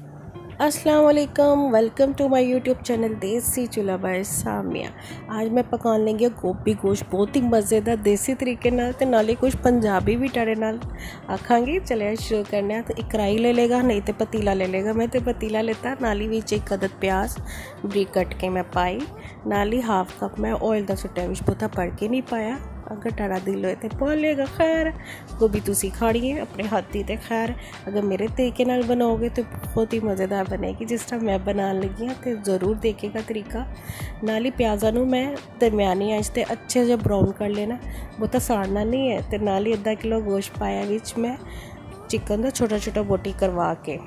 अस्सलाम वालेकुम, welcome to my YouTube channel Desi Chulha bye Samia. आज मैं पकाने लगी गोभी गोश्त बहुत ही मज़ेदार देसी तरीके नाल ते नाले कुछ पंजाबी भी टड़े नाल आखांगी। चले शुरू करने हैं। तो एक कढ़ाई ले लेगा, नहीं तो पतीला ले लेगा। मैं तो पतीला लेता। नाली विच एक अदद प्याज बरीक कट के मैं पाई। नाली हाफ कप मैं ऑयल का सुट्टा विच बहुता पड़ के नहीं पाया। अगर टाड़ा दिल होए तो पा लेगा, खैर गोभी तुसी खानी है अपने हाथी ते। खैर अगर मेरे तरीके नाल बनाओगे तो बहुत ही मज़ेदार बनेगी। जिस तरह मैं बनाने लगी हाँ तो ज़रूर देखेगा तरीका। नाली प्याज़ा नूं मैं दरम्यानी आंच ते अच्छे से ब्राउन कर लेना, बहुता साड़ना नहीं है। तो नाली अद्धा किलो गोश्त पाया विच मैं चिकन का छोटा छोटा बोटी करवा के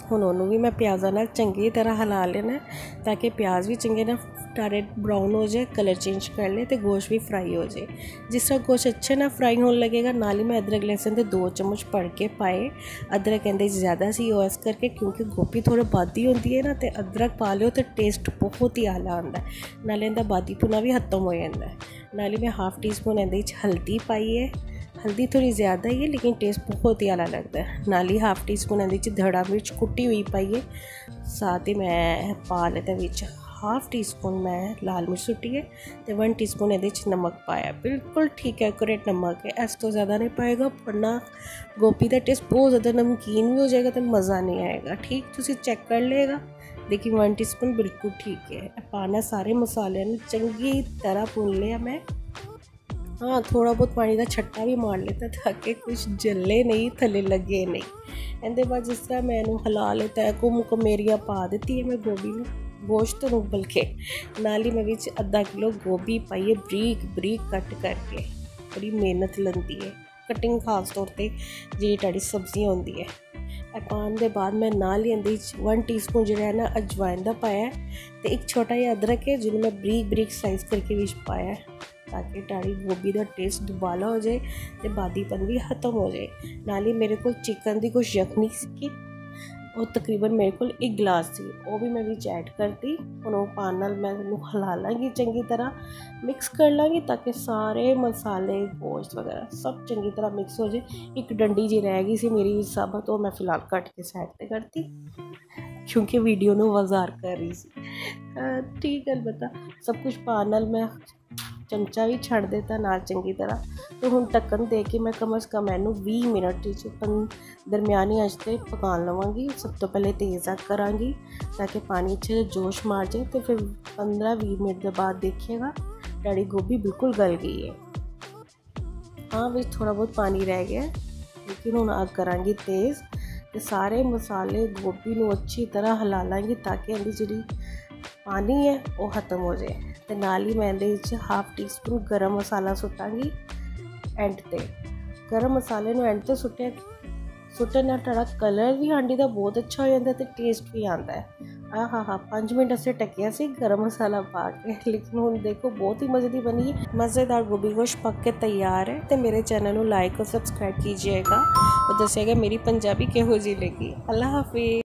हुण उन्होंने भी मैं प्याज़ा नाल चंगी तरह हिला लेना ताकि प्याज भी चंगे ना टारे ब्राउन हो जाए, कलर चेंज कर ले तो गोश्त भी फ्राई हो जाए। जिस तरह गोश्त अच्छे ना फ्राई होने लगेगा, नाली में अदरक लहसुन के 2 चम्मच पड़ के पाए। अदरक कहते ज़्यादा सी हो इस करके क्योंकि गोभी थोड़ी बादी होती है ना, तो अदरक पा लो तो टेस्ट बहुत ही आला आता है। नाले इनका बादी पुना भी खत्म हो जाता है। नाले में हाफ टी स्पून इहदे हल्दी पाई है। हल्दी थोड़ी ज़्यादा ही है लेकिन टेस्ट बहुत ही आला लगता है। नाली हाफ टी स्पून इहदे धड़ा मिर्च कुटी हुई पाई है। साथ ही मैं पा लेता विच हाफ टी स्पून मैं लाल मिर्च सुट्टी है तो 1 टीस्पून ये नमक पाया। बिल्कुल ठीक है, एक्यूरेट नमक है। इस तो ज़्यादा नहीं पाएगा वरना गोभी का टेस्ट बहुत ज़्यादा नमकीन भी हो जाएगा तो मज़ा नहीं आएगा। ठीक तुसी चेक कर लेगा। देखिए 1 टीस्पून बिल्कुल ठीक है। पाना सारे मसाले ने चंगी तरह भून लिया मैं। हाँ, थोड़ा बहुत पानी का छट्टा भी मार लेता ताकि कुछ जले नहीं, थले लगे नहीं। इहदे बाद जिस तरह मैंने हिला लेता है को मेरिया पा दी है मैं गोभी में गोश्त तो बल्कि नाली में विच अद्धा किलो गोभी पाइए बरीक बरीक कट करके। बड़ी मेहनत लगती है कटिंग, खास तौर पर जी टाड़ी सब्जियां होंगी है। पाने के बाद मैं नाल ही 1 टीस्पून जो है ना अजवाइन का पाया तो एक छोटा जिहा अदरक है जिन्हें मैं बरीक बरीक स्लाइस करके विच पाया ताकि टाड़ी गोभी का टेस्ट दुबाला हो जाए तो बादीपन भी खत्म हो जाए। नाल ही मेरे को चिकन की कुछ यखनी सी और तकरीबन मेरे को 1 गिलास थी, वो भी मैं विच ऐड करती। हुण वो पान नाल मैं हिला लाँगी, चंगी तरह मिक्स कर लाँगी ताकि सारे मसाले गोश्त वगैरह सब चंगी तरह मिक्स हो जाए। एक डंडी जी रह गई सी मेरी साबत, वो मैं फिलहाल कट के साइड पे करती क्योंकि वीडियो नूं वज़ार कर रही सी। ठीक है, अलबत्ता सब कुछ पान नाल मैं चमचा भी छड़ देता नाल चंगी तरह। तो हुण ढक्कन दे के मैं कम अज़ कम इनू 20 मिनट दरम्यानी आंच ते पका लवांगी। सब तो पहले तेज़ आग करांगी ताकि पानी अच्छे से जोश मार जाए। तो फिर 15-20 मिनट के बाद देखिएगा टाड़ी गोभी बिल्कुल गल गई है। हाँ विच थोड़ा बहुत पानी रह गया लेकिन हुण आग करांगी तेज़ तो सारे मसाले गोभी नूं अच्छी तरह हिला लांगी ताकि इहदी जी पानी है वो खत्म हो जाए। तो नाल ही मैं इहदे हाफ टी स्पून गरम मसाला सुट्टांगी एंड ते। गरम मसाले नूं एंड ते सुट्टण नाल टाड़ा कलर भी हांडी का बहुत अच्छा हो जाता है टेस्ट भी आता है। हाँ 5 मिनट असें टकिया सी गरम मसाला पा के, लेकिन हुण देखो बहुत ही मज़े की बनी है। मज़ेदार गोभी गोश्त पक के तैयार है। तो मेरे चैनल को लाइक और सब्सक्राइब कीजिएगा और दसिएगा मेरी पंजाबी किहो जी लगी। अल्लाह हाफिज़।